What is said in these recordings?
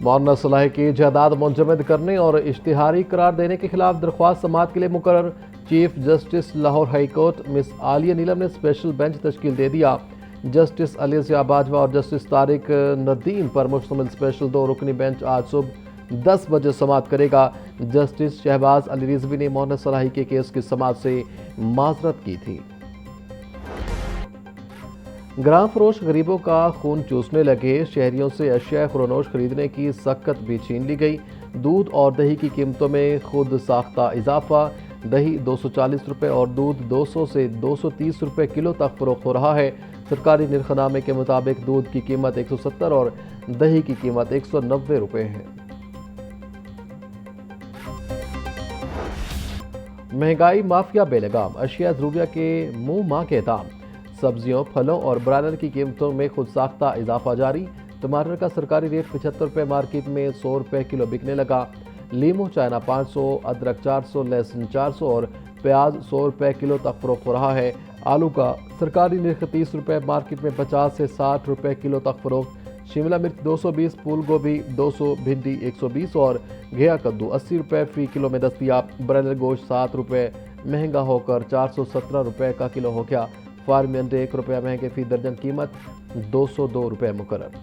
مولانا صلاحی کی جائیداد منجمد کرنے اور اشتہاری قرار دینے کے خلاف درخواست سماعت کے لیے مقرر chief justice Lahore high court miss Aliya Neelam نے اسپیشل بینچ تشکیل دے دیا۔ جسٹس علیزیہ باجوہ اور جسٹس طارق ندیم پر مشتمل اسپیشل 2 رکنی بینچ آج صبح 10 بجے سماعت کرے گا۔ جسٹس شہباز علی رضوی نے مولانا صلاحی کے کیس کی سماعت سے معذرت کی تھی۔ گرام فروش غریبوں کا خون چوسنے لگے، شہریوں سے اشیاء خورونوش خریدنے کی سکت بھی چھین لی گئی۔ دودھ اور دہی کی قیمتوں میں خود ساختہ اضافہ، دہی 240 روپے اور دودھ 200 سے 230 روپے کلو تک فروخت ہو رہا ہے۔ سرکاری نرخ نامے کے مطابق دودھ کی قیمت 170 اور دہی کی قیمت 190 روپے ہے۔ مہنگائی مافیا بے لگام، اشیاء ضروریہ کے منہ ماں کے دام، سبزیوں، پھلوں اور برانر کی قیمتوں میں خود ساختہ اضافہ جاری۔ ٹماٹر کا سرکاری ریٹ 75 روپے مارکیٹ میں 100 روپے کلو بکنے لگا۔ لیمو چائنا 500، ادرک 400، لہسن 400 اور پیاز 100 روپے کلو تک فروخت ہو رہا ہے۔ آلو کا سرکاری نرخ 30 روپے مارکیٹ میں 50 سے 60 روپے کلو تک فروخت۔ شملہ مرچ 220، پھول گوبھی 200، بھنڈی 120 اور گھیا کدو 80 روپے فی کلو میں دستیاب۔ برائلر گوشت 7 روپے مہنگا ہو کر 417 روپے کا کلو ہو گیا۔ فارمی انڈے 1 روپے مہنگے فی درجن، قیمت 202 روپے مقرر۔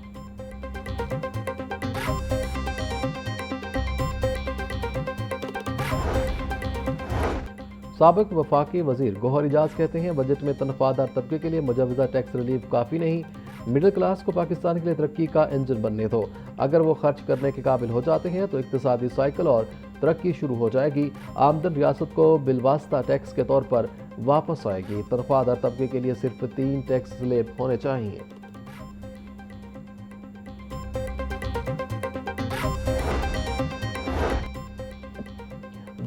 سابق وفاقی وزیر گوہر اجاز کہتے ہیں بجٹ میں تنخواہ دار طبقے کے لیے مجوزہ ٹیکس ریلیف کافی نہیں، مڈل کلاس کو پاکستان کے لیے ترقی کا انجن بننے دو، اگر وہ خرچ کرنے کے قابل ہو جاتے ہیں تو اقتصادی سائیکل اور ترقی شروع ہو جائے گی، آمدن ریاست کو بالواسطہ ٹیکس کے طور پر واپس آئے گی، تنخواہ دار طبقے کے لیے صرف 3 ٹیکس سلیب ہونے چاہیے۔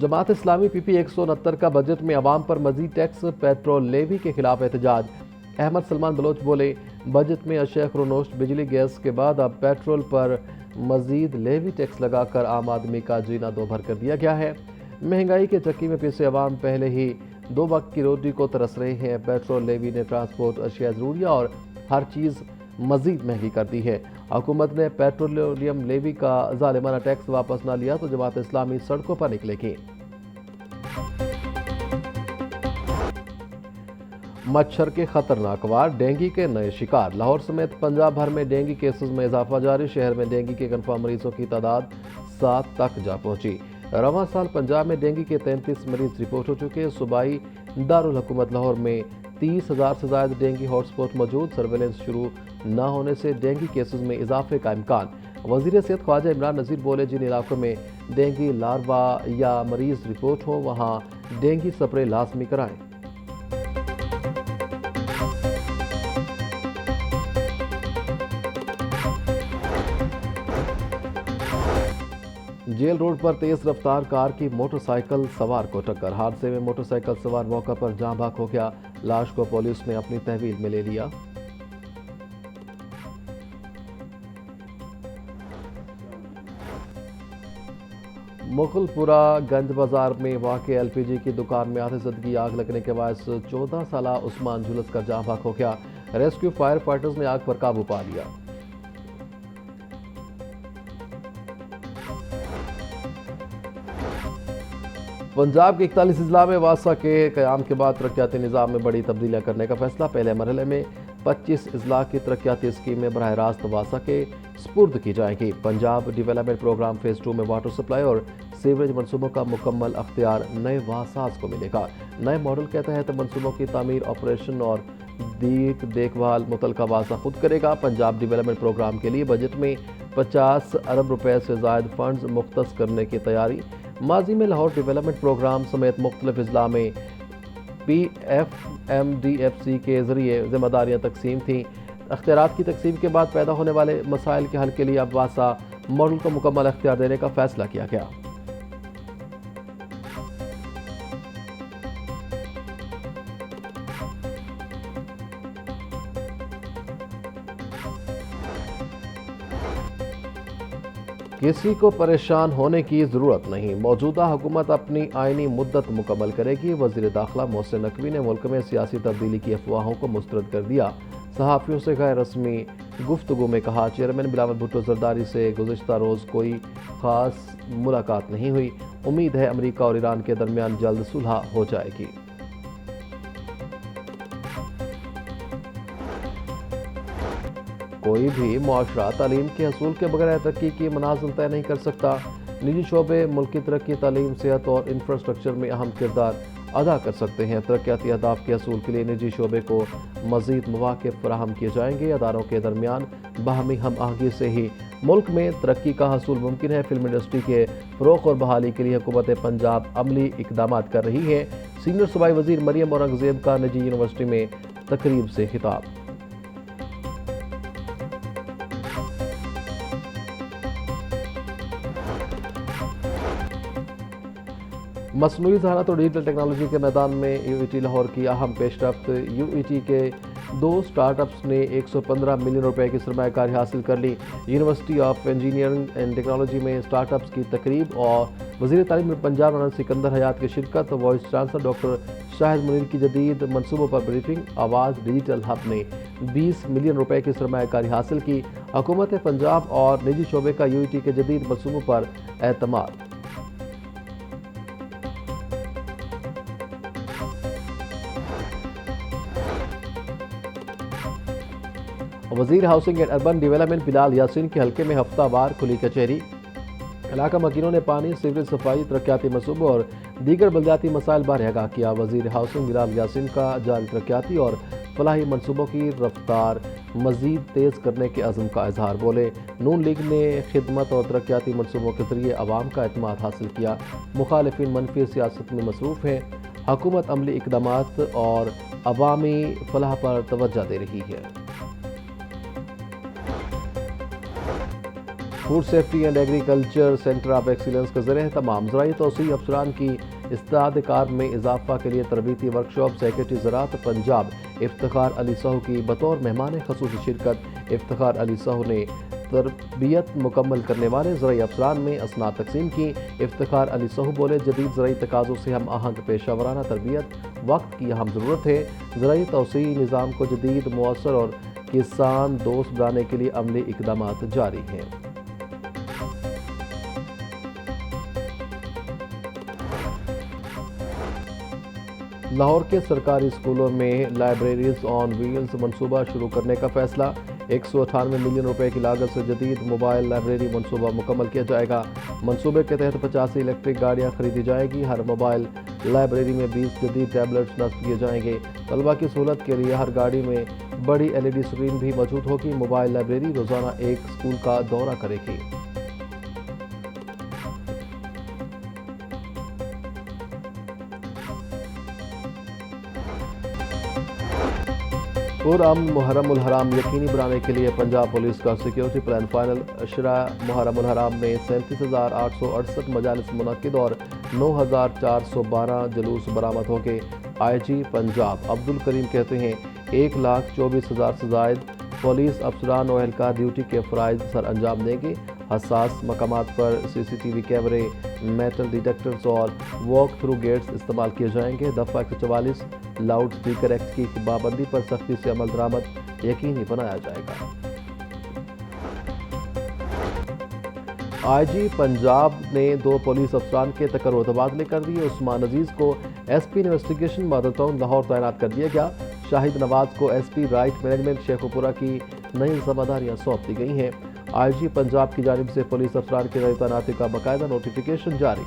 جماعت اسلامی پی پی 169 کا بجٹ میں عوام پر مزید ٹیکس، پیٹرول لیوی کے خلاف احتجاج۔ احمد سلمان بلوچ بولے، بجٹ میں اشیاء خورونوش، بجلی، گیس کے بعد اب پیٹرول پر مزید لیوی ٹیکس لگا کر عام آدمی کا جینا دو بھر کر دیا گیا ہے۔ مہنگائی کے چکی میں پھنسے عوام پہلے ہی 2 وقت کی روٹی کو ترس رہے ہیں۔ پیٹرول لیوی نے ٹرانسپورٹ، اشیاء ضروریہ اور ہر چیز مزید مہنگی کر دی ہے۔ حکومت نے پیٹرولیم لیوی کا ظالمانہ ٹیکس واپس نہ لیا تو جماعت اسلامی سڑکوں پر نکلے گی۔ مچھر کے خطرناک وار، ڈینگی کے نئے شکار، لاہور سمیت پنجاب بھر میں ڈینگی کیسز میں اضافہ جاری، شہر میں ڈینگی کے کنفرم مریضوں کی تعداد 7 تک جا پہنچی۔ رواں سال پنجاب میں ڈینگی کے 33 مریض رپورٹ ہو چکے۔ صوبائی دارالحکومت لاہور میں 30,000 سے زائد ڈینگی ہاٹ سپاٹ موجود، سرویلنس شروع نہ ہونے سے ڈینگی کیسز میں اضافے کا امکان۔ وزیر صحت خواجہ عمران نذیر بولے، جن علاقوں میں ڈینگی لاروا یا مریض رپورٹ ہو وہاں ڈینگی سپرے لازمی کرائیں۔ جیل روڈ پر تیز رفتار کار کی موٹر سائیکل سوار کو ٹکر، حادثے میں موٹر سائیکل سوار موقع پر جاں بحق ہو گیا، لاش کو پولیس نے اپنی تحویل میں لے لیا۔ مغل پورہ گنج بازار میں واقع ایل پی جی کی دکان میں آتش زدگی، آگ لگنے کے باعث 14 سالہ عثمان جھلس کر جاں بحق ہو گیا، ریسکیو فائر فائٹرز نے آگ پر قابو پا لیا۔ پنجاب کے 41 اضلاع میں واسا کے قیام کے بعد ترقیاتی نظام میں بڑی تبدیلیاں کرنے کا فیصلہ، پہلے مرحلے میں 25 اضلاع کی ترقیاتی اسکیمیں براہ راست واسا کے سپرد کی جائیں گی۔ پنجاب ڈیولپمنٹ پروگرام فیز 2 میں واٹر سپلائی اور سیوریج منصوبوں کا مکمل اختیار نئے واساز کو ملے گا۔ نئے ماڈل کے تحت منصوبوں کی تعمیر، آپریشن اور دیکھ بھال متعلقہ واسا خود کرے گا۔ پنجاب ڈیولپمنٹ پروگرام کے لیے بجٹ میں 50 ارب روپے سے زائد فنڈز مختص کرنے کی تیاری۔ ماضی میں لاہور ڈیولپمنٹ پروگرام سمیت مختلف اضلاع میں P F M D F C کے ذریعے ذمہ داریاں تقسیم تھیں۔ اختیارات کی تقسیم کے بعد پیدا ہونے والے مسائل کے حل کے لیے اب واسا ماڈل کو مکمل اختیار دینے کا فیصلہ کیا گیا۔ کسی کو پریشان ہونے کی ضرورت نہیں، موجودہ حکومت اپنی آئینی مدت مکمل کرے گی۔ وزیر داخلہ محسن نقوی نے ملک میں سیاسی تبدیلی کی افواہوں کو مسترد کر دیا۔ صحافیوں سے غیر رسمی گفتگو میں کہا، چیئرمین بلاول بھٹو زرداری سے گزشتہ روز کوئی خاص ملاقات نہیں ہوئی۔ امید ہے امریکہ اور ایران کے درمیان جلد صلح ہو جائے گی۔ کوئی بھی معاشرہ تعلیم کے حصول کے بغیر ترقی کی منازل طے نہیں کر سکتا۔ نجی شعبے ملکی ترقی، تعلیم، صحت اور انفراسٹرکچر میں اہم کردار ادا کر سکتے ہیں۔ ترقیاتی اہداف کے حصول کے لیے نجی شعبے کو مزید مواقع فراہم کیے جائیں گے۔ اداروں کے درمیان باہمی ہم آہنگی سے ہی ملک میں ترقی کا حصول ممکن ہے۔ فلم انڈسٹری کے فروغ اور بحالی کے لیے حکومت پنجاب عملی اقدامات کر رہی ہے۔ سینئر صوبائی وزیر مریم اورنگزیب کا نجی یونیورسٹی میں تقریب سے خطاب۔ مصنوعی ذہانت اور ڈیجیٹل ٹیکنالوجی کے میدان میں یو ای ٹی لاہور کی اہم پیش رفت۔ یو ای ٹی کے 2 سٹارٹ اپس نے 115 ملین روپے کی سرمایہ کاری حاصل کر لی۔ University of engineering and technology میں سٹارٹ اپس کی تقریب اور وزیر تعلیم پنجاب مولانا سکندر حیات کی شرکت۔ وائس چانسلر ڈاکٹر شاہد منیر کی جدید منصوبوں پر بریفنگ۔ آواز ڈیجیٹل ہب نے 20 ملین روپے کی سرمایہ کاری حاصل کی۔ حکومت پنجاب اور نجی شعبے کا یو ای ٹی کے جدید منصوبوں پر اعتماد۔ وزیر ہاؤسنگ اینڈ اربن ڈیولپمنٹ بلال یاسین کے حلقے میں ہفتہ وار کھلی کچہری۔ علاقہ مکینوں نے پانی، سیوریج، صفائی، ترقیاتی منصوبوں اور دیگر بلدیاتی مسائل بارے آگاہ کیا۔ وزیر ہاؤسنگ بلال یاسین کا جاری ترقیاتی اور فلاحی منصوبوں کی رفتار مزید تیز کرنے کے عزم کا اظہار۔ بولے، نون لیگ نے خدمت اور ترقیاتی منصوبوں کے ذریعے عوام کا اعتماد حاصل کیا۔ مخالفین منفی سیاست میں مصروف ہیں۔ حکومت عملی اقدامات اور عوامی فلاح پر توجہ دے رہی ہے۔ Food safety and agriculture centre of excellence کا زیر اہتمام زرعی توسیع افسران کی استعداد کار میں اضافہ کے لیے تربیتی ورکشاپ۔ سیکریٹری زراعت پنجاب افتخار علی سہو کی بطور مہمان خصوصی شرکت۔ افتخار علی سہو نے تربیت مکمل کرنے والے زرعی افسران میں اسناد تقسیم کی۔ افتخار علی سہو بولے، جدید زرعی تقاضوں سے ہم آہنگ پیشہ ورانہ تربیت وقت کی اہم ضرورت ہے۔ زرعی توسیع نظام کو جدید، مؤثر اور کسان دوست بنانے کے لیے عملی اقدامات جاری ہیں۔ لاہور کے سرکاری اسکولوں میں لائبریریز آن ویلز منصوبہ شروع کرنے کا فیصلہ۔ 198 ملین روپے کی لاگت سے جدید موبائل لائبریری منصوبہ مکمل کیا جائے گا۔ منصوبے کے تحت 85 الیکٹرک گاڑیاں خریدی جائیں گی۔ ہر موبائل لائبریری میں 20 جدید ٹیبلٹس نصب کیے جائیں گے۔ طلبہ کی سہولت کے لیے ہر گاڑی میں بڑی LED اسکرین بھی موجود ہوگی۔ موبائل لائبریری روزانہ ایک اسکول کا دورہ کرے گی۔ پرامن محرم الحرام یقینی بنانے کے لیے پنجاب پولیس کا سیکیورٹی پلان فائنل۔ شرح محرم الحرام میں 37,868 مجالس منعقد اور 9,412 جلوس برآمد ہوں گے۔ IG پنجاب عبدالکریم کہتے ہیں، 1,24,000 سے زائد پولیس افسران و اہلکار ڈیوٹی کے فرائض سر انجام دیں گے۔ حساس مقامات پر CCTV کیمرے، میٹل ڈیٹیکٹرز اور واک تھرو گیٹس استعمال کیے جائیں گے۔ دفعہ 144 لاؤڈ اسپیکر ایکٹ کی پابندی پر سختی سے عمل درآمد یقینی بنایا جائے گا۔ IG پنجاب نے 2 پولیس افسران کے تقرر و تبادلے کر دیے۔ عثمان عزیز کو SP انویسٹیگیشن مادر ٹاؤن لاہور تعینات کر دیا گیا۔ شاہد نواز کو SP رائٹ مینجمنٹ شیخوپورہ کی نئی ذمہ داریاں سونپ دی گئی ہیں۔ IG پنجاب کی جانب سے پولیس افسران کی نئی تعیناتی کا باقاعدہ نوٹیفیکیشن جاری۔